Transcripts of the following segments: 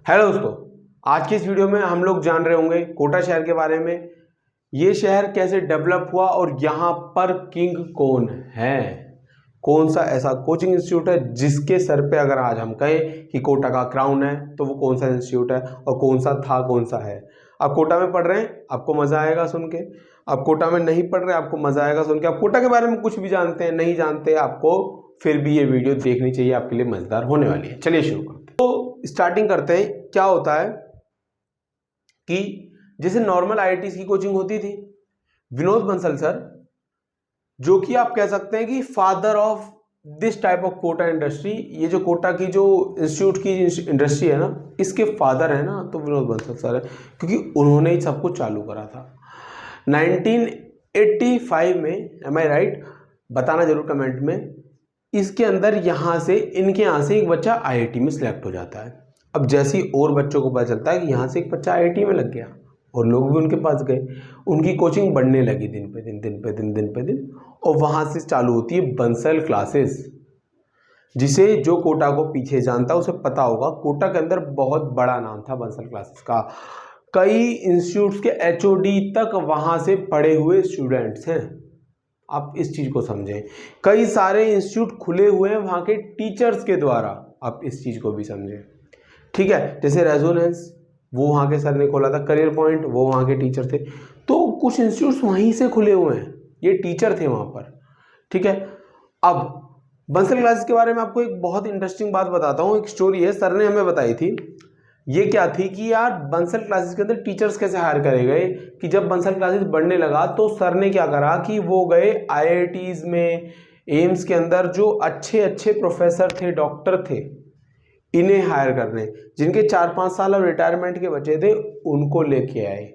Hello दोस्तों, आज की इस वीडियो में हम लोग जान रहे होंगे कोटा शहर के बारे में। ये शहर कैसे डेवलप हुआ और यहाँ पर किंग कौन है, कौन सा ऐसा कोचिंग इंस्टीट्यूट है जिसके सर पे अगर आज हम कहें कि कोटा का क्राउन है तो वो कौन सा इंस्टीट्यूट है और कौन सा था, कौन सा है। आप कोटा में पढ़ रहे हैं, आपको मजा आएगा सुन के। आप कोटा में नहीं पढ़ रहे, आपको मजा आएगा सुन के। आप कोटा के बारे में कुछ भी जानते हैं, नहीं जानते, आपको फिर भी ये वीडियो देखनी चाहिए, आपके लिए मजेदार होने वाली है। चलिए शुरू करते हैं। तो स्टार्टिंग करते हैं। क्या होता है कि जैसे नॉर्मल आईआईटी की कोचिंग होती थी, विनोद बंसल सर, जो कि आप कह सकते हैं कि father of this type of Kota industry, ये जो कोटा की जो इंस्टीट्यूट की इंडस्ट्री है ना, इसके फादर है ना, तो विनोद बंसल सर है, क्योंकि उन्होंने ही सब कुछ चालू करा था 1985 में। एम आई राइट? बताना जरूर कमेंट में। इसके अंदर यहाँ से, इनके यहाँ से एक बच्चा आईआईटी में सिलेक्ट हो जाता है। अब जैसे ही और बच्चों को पता चलता है कि यहाँ से एक बच्चा आईआईटी में लग गया और लोग भी उनके पास गए, उनकी कोचिंग बढ़ने लगी दिन पे दिन, दिन पे दिन, दिन पे दिन। और वहाँ से चालू होती है बंसल क्लासेस, जिसे जो कोटा को पीछे जानता है उसे पता होगा। कोटा के अंदर बहुत बड़ा नाम था बंसल क्लासेस का। कई इंस्टीट्यूट्स के एचओडी तक वहाँ से पढ़े हुए स्टूडेंट्स हैं। आप इस चीज़ को समझें, कई सारे इंस्टीट्यूट खुले हुए हैं वहाँ के टीचर्स के द्वारा। आप इस चीज़ को भी समझें, ठीक है। जैसे रेजोनेंस, वो वहाँ के सर ने खोला था। करियर पॉइंट, वो वहाँ के टीचर थे। तो कुछ इंस्टीट्यूट्स वहीं से खुले हुए हैं, ये टीचर थे वहाँ पर, ठीक है। अब बंसल क्लासेस के बारे में आपको एक बहुत इंटरेस्टिंग बात बताता हूँ। एक स्टोरी है, सर ने हमें बताई थी। ये क्या थी कि यार बंसल क्लासेस के अंदर टीचर्स कैसे हायर करे गए, कि जब बंसल क्लासेस बढ़ने लगा तो सर ने क्या करा कि वो गए आईआईटीज में, एम्स के अंदर जो अच्छे अच्छे प्रोफेसर थे, डॉक्टर थे, इन्हें हायर करने। जिनके 4-5 साल अब रिटायरमेंट के बचे थे, उनको लेके आए।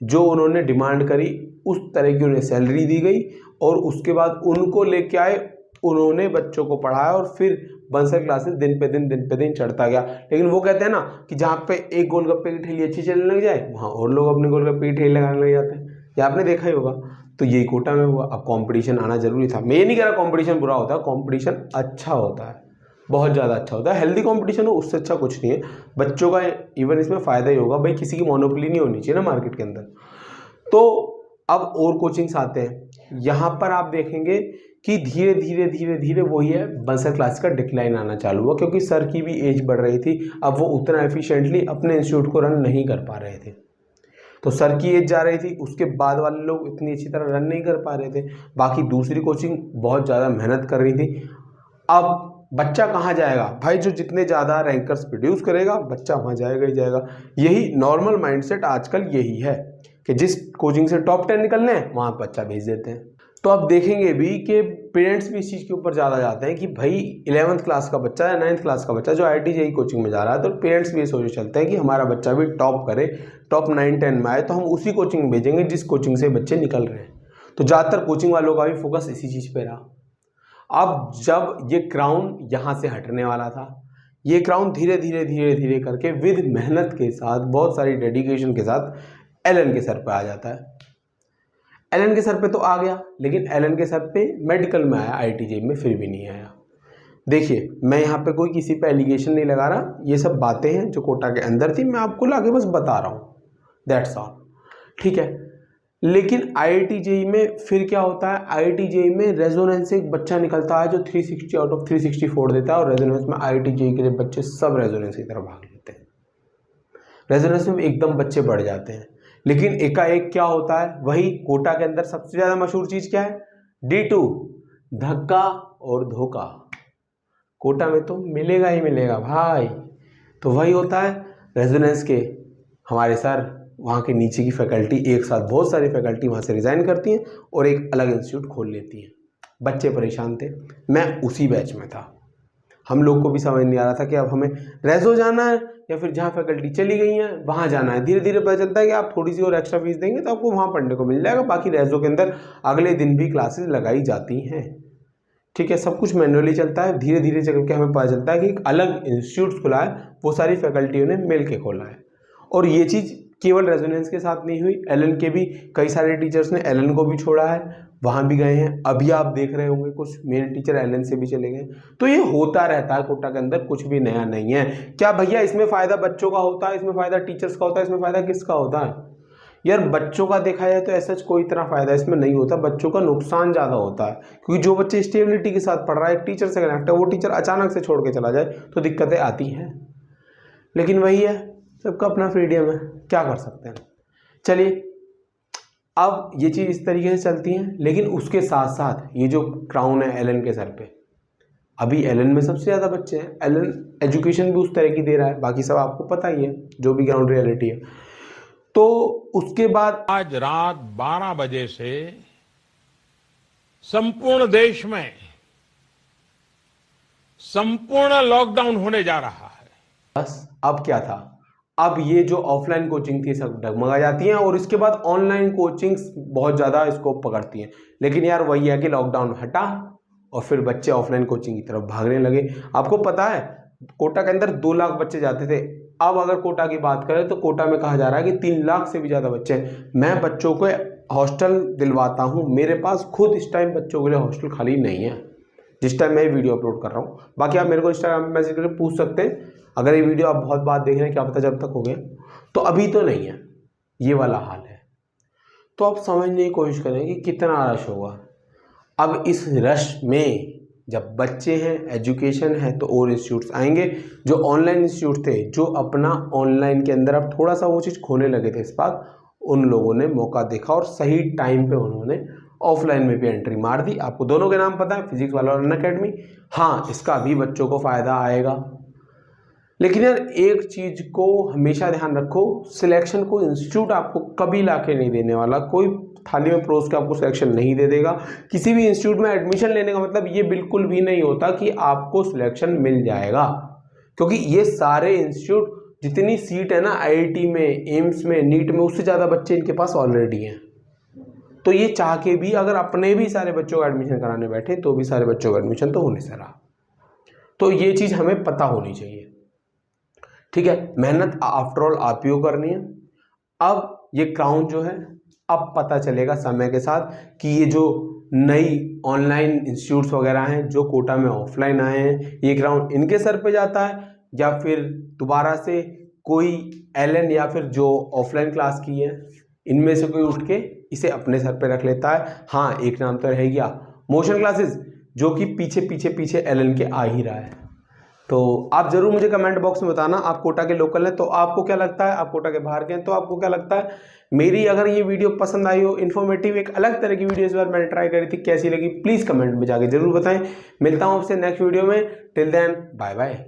जो उन्होंने डिमांड करी उस तरह की उन्हें सैलरी दी गई और उसके बाद उनको लेके आए, उन्होंने बच्चों को पढ़ाया और फिर बंसल क्लासेस दिन पे दिन चढ़ता गया। लेकिन वो कहते हैं ना कि जहाँ पे एक गोलगप्पे की ठेली अच्छी चलने लग जाए, वहाँ और लोग अपने गोलगप्पे की ठेली लगाने लग जाते हैं। ये आपने देखा ही होगा। तो यही कोटा में हुआ। अब कंपटीशन आना जरूरी था। मैं ये नहीं कह रहा कंपटीशन बुरा होता है, कंपटीशन अच्छा होता है, बहुत ज़्यादा अच्छा होता है। हेल्दी कंपटीशन हो, उससे अच्छा कुछ नहीं है। बच्चों का इवन इसमें फ़ायदा ही होगा। भाई किसी की मोनोपोली नहीं होनी चाहिए ना मार्केट के अंदर। तो अब और कोचिंग्स आते हैं। यहाँ पर आप देखेंगे कि धीरे धीरे वही है, बंसल क्लास का डिक्लाइन आना चालू हुआ, क्योंकि सर की भी एज बढ़ रही थी। अब वो उतना एफिशिएंटली अपने इंस्टीट्यूट को रन नहीं कर पा रहे थे। तो सर की एज जा रही थी, उसके बाद वाले लोग इतनी अच्छी तरह रन नहीं कर पा रहे थे। बाकी दूसरी कोचिंग बहुत ज़्यादा मेहनत कर रही थी। अब बच्चा कहाँ जाएगा भाई? जो जितने ज़्यादा रैंकर्स प्रोड्यूस करेगा, बच्चा वहाँ जाएगा ही जाएगा। यही नॉर्मल माइंडसेट आजकल यही है कि जिस कोचिंग से टॉप 10 निकलने हैं वहाँ बच्चा भेज देते हैं। तो आप देखेंगे भी कि पेरेंट्स भी इस चीज़ के ऊपर ज़्यादा जाते हैं कि भाई 11th क्लास का बच्चा या 9th क्लास का बच्चा जो आईआईटी जेईई कोचिंग में जा रहा है, तो पेरेंट्स भी ये सोच चलते हैं कि हमारा बच्चा भी टॉप करे, टॉप 9-10 में आए, तो हम उसी कोचिंग में भेजेंगे जिस कोचिंग से बच्चे निकल रहे हैं। तो ज़्यादातर कोचिंग वालों का भी फोकस इसी चीज़ पर रहा। अब जब ये क्राउन यहाँ से हटने वाला था, ये क्राउन धीरे धीरे करके विद मेहनत के साथ, बहुत सारी डेडिकेशन के साथ एलन के सर पे आ जाता है। एलन के सर पे तो आ गया, लेकिन एलन के सर पे मेडिकल में आया, आईआईटी जेईई में फिर भी नहीं आया। देखिए, मैं यहाँ पे कोई किसी पे एलिगेशन नहीं लगा रहा, ये सब बातें हैं जो कोटा के अंदर थी, मैं आपको लाके बस बता रहा हूँ, दैट्स ऑल, ठीक है। लेकिन आईआईटी जेईई में फिर क्या होता है? आईआईटी जेईई में रेजोनेंस से एक बच्चा निकलता है जो 360 आउट ऑफ 364 देता है, और रेजोनेंस में आईआईटी जेईई के बच्चे सब रेजोनेंस की तरफ भाग लेते हैं। रेजोनेंस में एकदम बच्चे बढ़ जाते हैं। लेकिन एकाएक क्या होता है? वही कोटा के अंदर सबसे ज़्यादा मशहूर चीज़ क्या है? D2, धक्का और धोखा। कोटा में तो मिलेगा ही मिलेगा भाई। तो वही होता है, रेजोनेंस के हमारे सर, वहाँ के नीचे की फैकल्टी, एक साथ बहुत सारी फैकल्टी वहाँ से रिज़ाइन करती हैं और एक अलग इंस्टीट्यूट खोल लेती हैं। बच्चे परेशान थे, मैं उसी बैच में था। हम लोग को भी समझ नहीं आ रहा था कि अब हमें रेजो जाना है या फिर जहाँ फैकल्टी चली गई हैं वहाँ जाना है। धीरे धीरे पता चलता है कि आप थोड़ी सी और एक्स्ट्रा फीस देंगे तो आपको वहाँ पढ़ने को मिल जाएगा। बाकी रेजो के अंदर अगले दिन भी क्लासेस लगाई जाती हैं, ठीक है। सब कुछ मैनुअली चलता है। धीरे धीरे चल के हमें पता चलता है कि एक अलग इंस्टीट्यूट खुला है, वो सारी फैकल्टियों ने मिल के खोला है। और ये चीज़ केवल रेजोनेंस के साथ नहीं हुई, एलन के भी कई सारे टीचर्स ने एलन को भी छोड़ा है, वहाँ भी गए हैं। अभी आप देख रहे होंगे कुछ मेरे टीचर एलन से भी चले गए। तो ये होता रहता है कोटा के अंदर, कुछ भी नया नहीं है। क्या भैया इसमें फ़ायदा बच्चों का होता है, इसमें फ़ायदा टीचर्स का होता है, इसमें फ़ायदा किसका होता है? यार बच्चों का देखा जाए तो ऐसा कोई इतना फ़ायदा इसमें नहीं होता, बच्चों का नुकसान ज़्यादा होता है। क्योंकि जो बच्चे स्टेबिलिटी के साथ पढ़ रहा है, एक टीचर से कनेक्ट है, वो टीचर अचानक से छोड़ के चला जाए तो दिक्कतें आती हैं। लेकिन वही है, सबका अपना फ्रीडम है, क्या कर सकते हैं। चलिए, अब ये चीज़ इस तरीके से चलती है। लेकिन उसके साथ साथ ये जो क्राउन है एलन के सर पे, अभी एलन में सबसे ज़्यादा बच्चे हैं, एलन एजुकेशन भी उस तरह की दे रहा है, बाकी सब आपको पता ही है जो भी ग्राउंड रियलिटी है। तो उसके बाद आज रात 12 बजे से संपूर्ण देश में संपूर्ण लॉकडाउन होने जा रहा है। बस अब क्या था, अब ये जो ऑफलाइन कोचिंग थी सब डगमगा जाती हैं और इसके बाद ऑनलाइन कोचिंग्स बहुत ज़्यादा इसको पकड़ती हैं। लेकिन यार वही है कि लॉकडाउन हटा और फिर बच्चे ऑफलाइन कोचिंग की तरफ भागने लगे। आपको पता है कोटा के अंदर 2 लाख बच्चे जाते थे, अब अगर कोटा की बात करें तो कोटा में कहा जा रहा है कि 3 लाख से भी ज़्यादा बच्चे हैं। मैं बच्चों को हॉस्टल दिलवाता हूँ, मेरे पास खुद इस टाइम बच्चों के लिए हॉस्टल खाली नहीं है जिस टाइम मैं वीडियो अपलोड कर रहा हूँ। बाकी आप मेरे को इंस्टाग्राम में मैसेज करके पूछ सकते हैं, अगर ये वीडियो आप बहुत बात देख रहे हैं, क्या पता जब तक हो गया। तो अभी तो नहीं है, ये वाला हाल है। तो आप समझने की कोशिश करें कि कितना रश होगा। अब इस रश में जब बच्चे हैं, एजुकेशन है, तो और इंस्टीट्यूट्स आएंगे। जो ऑनलाइन इंस्टीट्यूट थे, जो अपना ऑनलाइन के अंदर अब थोड़ा सा वो चीज़ खोने लगे थे इस बार, उन लोगों ने मौका देखा और सही टाइम पे उन्होंने ऑफलाइन में भी एंट्री मार दी। आपको दोनों के नाम पता है, फिजिक्स वाला और अनअकैडमी। हाँ, इसका भी बच्चों को फ़ायदा आएगा। लेकिन यार एक चीज़ को हमेशा ध्यान रखो, सिलेक्शन को इंस्टीट्यूट आपको कभी ला के नहीं देने वाला, कोई थाली में परोस के आपको सिलेक्शन नहीं दे देगा। किसी भी इंस्टीट्यूट में एडमिशन लेने का मतलब ये बिल्कुल भी नहीं होता कि आपको सिलेक्शन मिल जाएगा, क्योंकि ये सारे इंस्टीट्यूट जितनी सीट है ना आईआईटी में, एम्स में, नीट में, उससे ज़्यादा बच्चे इनके पास ऑलरेडी हैं। तो ये चाह के भी अगर अपने भी सारे बच्चों का एडमिशन कराने बैठे तो भी सारे बच्चों का एडमिशन तो होने से रहा। तो ये चीज़ हमें पता होनी चाहिए, ठीक है। मेहनत आफ्टर ऑल आप ही को करनी है। अब ये क्राउन जो है, अब पता चलेगा समय के साथ कि ये जो नई ऑनलाइन इंस्टीट्यूट्स वगैरह हैं जो कोटा में ऑफलाइन आए हैं, ये क्राउन इनके सर पे जाता है या फिर दोबारा से कोई एलन या फिर जो ऑफलाइन क्लास की है इनमें से कोई उठ के इसे अपने सर पे रख लेता है। हाँ, एक नाम तो रह गया मोशन क्लासेस, जो कि पीछे पीछे पीछे एलन के आ ही रहा है। तो आप जरूर मुझे कमेंट बॉक्स में बताना, आप कोटा के लोकल हैं तो आपको क्या लगता है, आप कोटा के बाहर के हैं तो आपको क्या लगता है। मेरी अगर ये वीडियो पसंद आई हो, इन्फॉर्मेटिव, एक अलग तरह की वीडियो इस बार मैंने ट्राई करी थी, कैसी लगी प्लीज़ कमेंट में जाके जरूर बताएं। मिलता हूँ आपसे नेक्स्ट वीडियो में, टिल देन बाय बाय।